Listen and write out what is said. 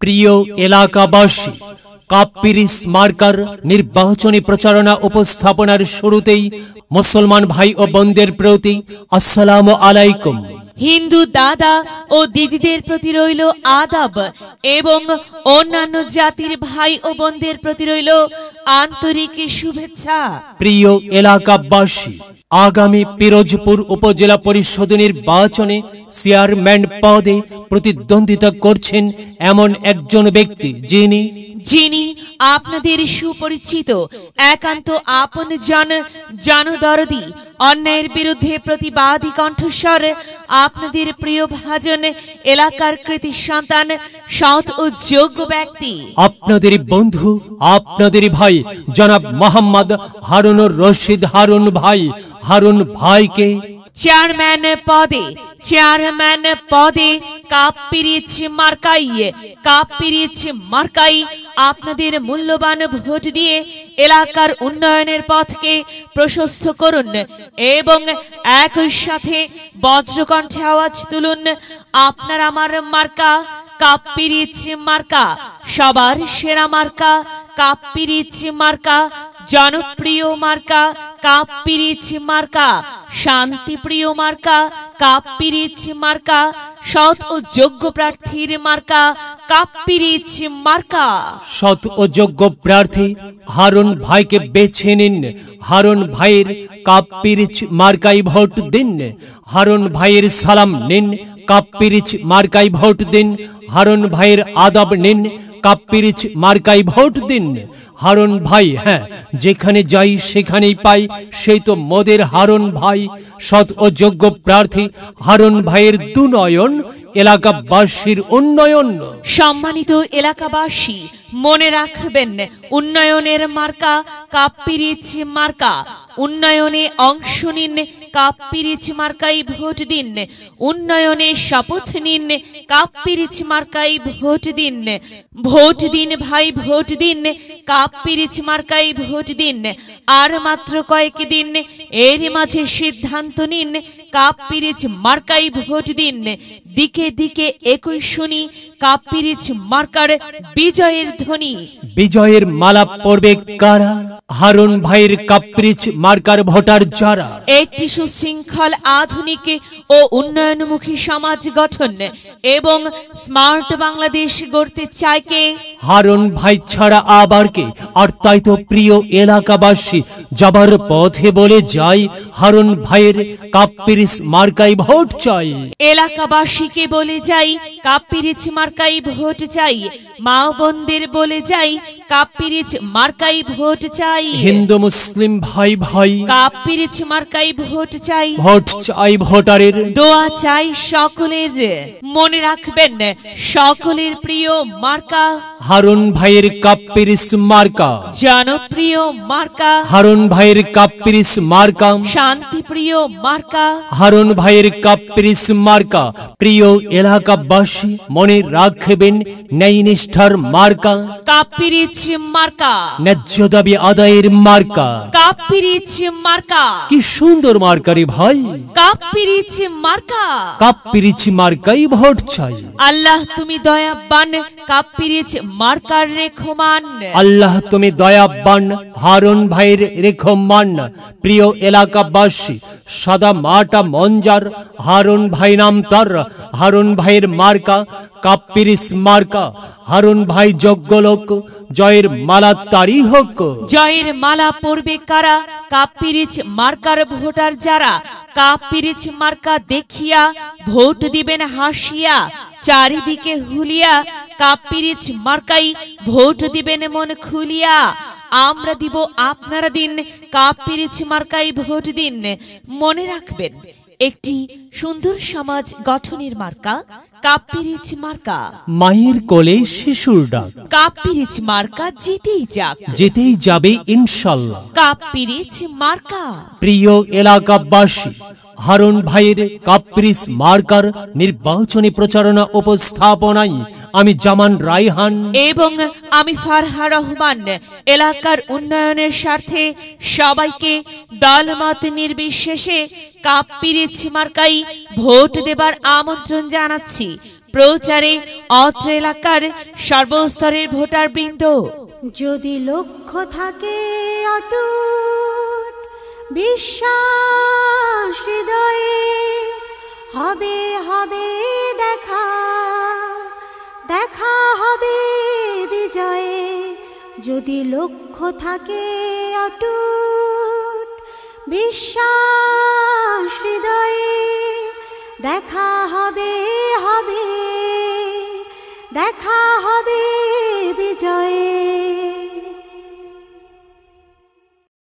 প্রিয় এলাকাবাসী, কাপ্পিরিস মার্কার নির্বাচনী প্রচারণা উপস্থাপনার শুরুতেই মুসলমান ভাই ও বোনদের প্রতি আসসালামু আলাইকুম। হিন্দু দাদা ও দিদিদের প্রতি রইল আদাব এবং অন্যান্য জাতির ভাই ও বোনদের প্রতি রইল আন্তরিক শুভেচ্ছা। প্রিয় এলাকাবাসী, আগামী পিরোজপুর উপজেলা পরিষদ নির্বাচনে চেয়ারম্যান পদে প্রতিদ্বন্দ্বিতা করছেন এমন একজন ব্যক্তি যিনি আপনাদের সুপরিচিত, একান্ত আপন জনদরদি, অন্যায়ের বিরুদ্ধে প্রতিবাদী কণ্ঠস্বর, আপনাদের প্রিয় ভাজন, এলাকার কৃতি সন্তান, সৎ ও যোগ্য ব্যক্তি, আপনাদের বন্ধু, আপনাদের ভাই জনাব মোহাম্মদ হারুনুর রশিদ হারুন ভাইকে চেয়ারম্যান পদে কাপ্পিরিচ মার্কাই আপনাদের মূল্যবান ভোট দিয়ে এলাকার উন্নয়নের পথকে প্রশস্ত করুন এবং একই সাথে বজ্রকণ্ঠে আওয়াজ তুলুন, আপনার আমার মার্কা কাপ্পিরিচ মার্কা, সবার সেরা মার্কা কাপ্পিরিচ মার্কা, জনপ্রিয় মার্কা কাপ্পিরিচ মার্কা, শান্তিপ্রিয় মার্কা কাপ্পিরিচ মার্কা, সৎ ও যোগ্য প্রার্থীর মার্কা কাপ্পিরিচ মার্কা। সৎ ও যোগ্য প্রার্থী হারুন ভাইকে বেছে নিন। হারুন ভাইয়ের কাপ্পিরিচ মার্কাই ভোট দিন। হারুন ভাইয়ের সালাম নিন, কাপ্পিরিচ মার্কাই ভোট দিন। হারুন ভাইয়ের আদব নিন, কাপ্পিরিচ মার্কাই ভোট দিন। হারুন ভাই, হ্যাঁ, যেখানে যাই সেখানেই পাই, সেই তো মোদের হারুন ভাই। সৎ ও যোগ্য প্রার্থী হারুন ভাইয়ের দুনয়ন, এলাকাবাসীর উন্নয়ন। সম্মানিত এলাকাবাসী, মনে রাখবেন, উন্নয়নের মার্কা কাপ্পিরিচ মার্কা। উন্নয়নে অংশ নিন, কাপ্পিরিচ মার্কাই ভোট দিন। উন্নয়নে শপথ নিন, কাপ্পিরিচ মার্কাই ভোট দিন। ভোট দিন ভাই, ভোট দিন, কাপ্পিরিচ মার্কাই ভোট দিন। আর মাত্র কয়েক দিন, এর মাঝে সিদ্ধান্ত নিন, কাপ্পিরিচ মার্কাই ভোট দিন। দিকে দিকে একই শুনি কাপ্পিরিচ মার্কার বিজয়ের ধ্বনি। বিজয়ের মালা পড়বে কারা? হারুন ভাইয়ের কাপ্পিরিচ মার্কার ভোটার যারা একটি সুশৃঙ্খল, আধুনিক ও উন্নয়নমুখী সমাজ গঠন এবং স্মার্ট বাংলাদেশ গড়তে চায় কে? হারুন ভাই ছাড়া আবার কে? আর তাই তো প্রিয় এলাকাবাসী, যাবার পথে বলে যাই, হারুন ভাইয়ের কাপ্পিরিচ মার্কাই ভোট চাই। এলাকাবাসীকে বলে যাই, কাপ্পিরিচ মার্কাই ভোট চাই। মা বোনদের বলে যাই, কাপ্পিরিচ মার্কাই ভোট চাই। হিন্দু মুসলিম ভাই কাপ্পিরিচ মার্কাই ভোট চাই। ভোট চাই ভোটারের, দোয়া চাই সকলের। মনে রাখবেন, সকলের প্রিয় মার্কা হারুন ভাইয়ের কাপ্পিরিচ মার্কা, জনপ্রিয় মার্কা হারুন ভাইয়ের কাপ্পিরিচ মার্কা, শান্তিপ্রিয় মার্কা হারুন ভাইয়ের কাপ্পিরিচ মার্কা। প্রিয় এলাকাবাসী, মনে রাখবেন, ন্যায় নিষ্ঠার মার্কা কাপ্পিরিচ মার্কা, ন্যায্য দাবি আদায়ের মার্কা কাপ্পিরিচ মার্কা। কি সুন্দর মার্কা রে ভাই! কাপ্পিরিচ মার্কা, কাপ্পিরিচ মার্কাই ভোট চাই। আল্লাহ তুমি দয়াবান, কাপ্পিরিচ মার্কার রেখমান। আল্লাহ তুমি দয়াবান, হারুন ভাইয়ের রেখমান। প্রিয় এলাকাবাসী, সাদা মাটা মঞ্জার, হারুন ভাই নাম তার। হারুন ভাইয়ের মার্কা কাপ্পিরিচ মার্কা। হারুন ভাই যোগ্য লোক, জয়ের মালা তারই হোক। জয়ের মালা পড়বে কারা? কাপ্পিরিচ মার্কার ভোটার যারা। কাপ্পিরিচ মার্কা দেখিয়া ভোট দিবেন হাসিয়া, চারিদিকে হুলিয়া, কাপ্পিরিচ মার্কাই ভোট দিবেন মন খুলিয়া। আমরা দিব, আপনারা দিন, কাপ্পিরিচ মার্কাই ভোট দিন। মনে রাখবেন, একটি সুন্দর সমাজ গঠনের মার্কা কাপ্পিরিচ মার্কা। মায়ের কোলে শিশুর ডাক, কাপ্পিরিচ মার্কা যেতেই যাবে ইনশাল্লাহ। কাপ্পিরিচ মার্কা। প্রিয় এলাকাবাসী, হারুন ভাইয়ের কাপ্পিরিচ মার্কার নির্বাচনী প্রচারণা উপস্থাপনায় আমি জামান রায়হান এবং আমি ফারহা রহমান এলাকার উন্নয়নের স্বার্থে সবাইকে দলমত নির্বিশেষে কাপ্পিরিচ মার্কাই ভোট দেবার আমন্ত্রণ জানাচ্ছি। প্রচারে অত্র এলাকার সর্বস্তরের ভোটারবৃন্দ। যদি লক্ষ্য থাকে অটুট বিশ্বাস হৃদয়ে, হবে হবে দেখা, দেখা হবে বিজয়ে। যদি লক্ষ্য থাকে অটুট বিশ্বাস হৃদয়ে, দেখা হবে হবে, দেখা হবে বিজয়ে।